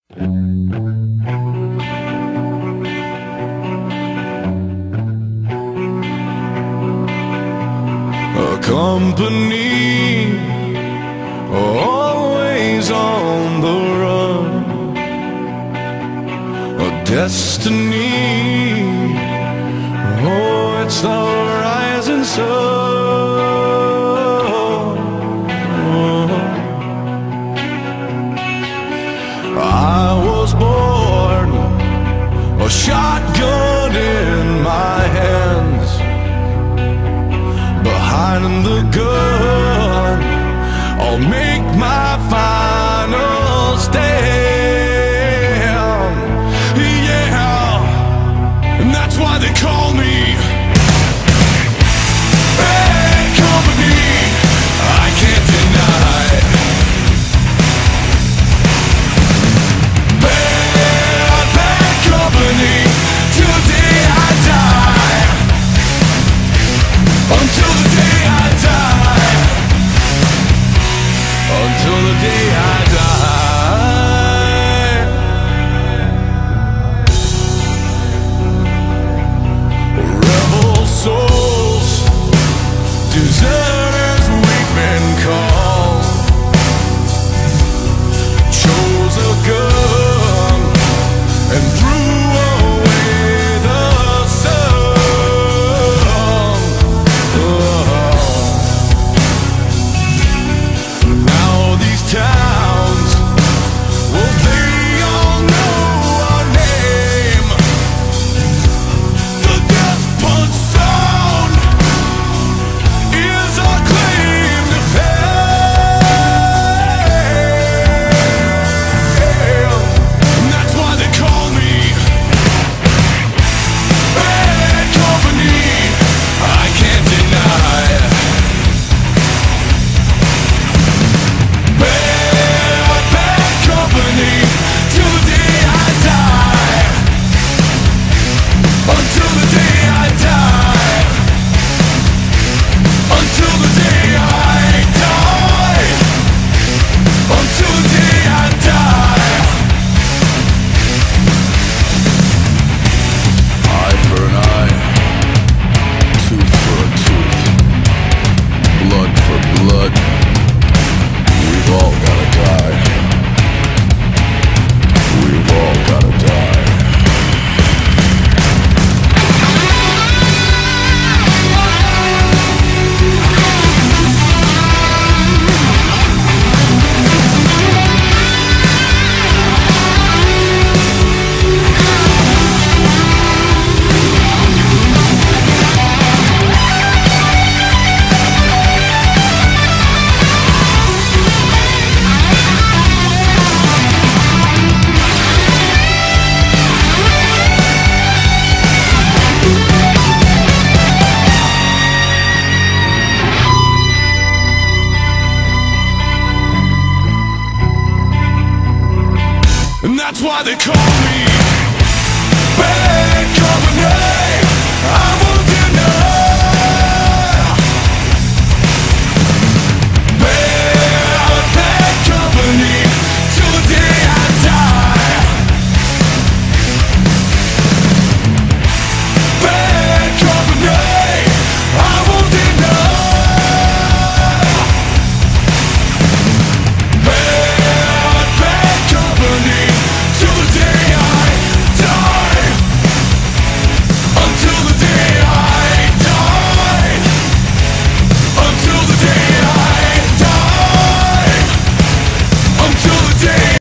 A company always on the run, a destiny, oh, it's the rising sun. I was born, a shotgun in my hands, behind the gun, I'll make my final stand. Yeah, and that's why they call me Bad Company. I can't deny Bad Company. Till the day I die, until the day I die, until the day I die. Rebel souls, deserters we've been called, chose a gun and threw away the sun. Now these towns, well, they all know our name. The death punch sound is our claim to fame. And that's why they call me Bad Company. I can't deny Bad Company. Till the day I die, until the day I die, until the day I die, until the day I die. Eye for an eye, tooth for a tooth, blood for blood. We've all gotta die. We've all gotta die. And that's why they call me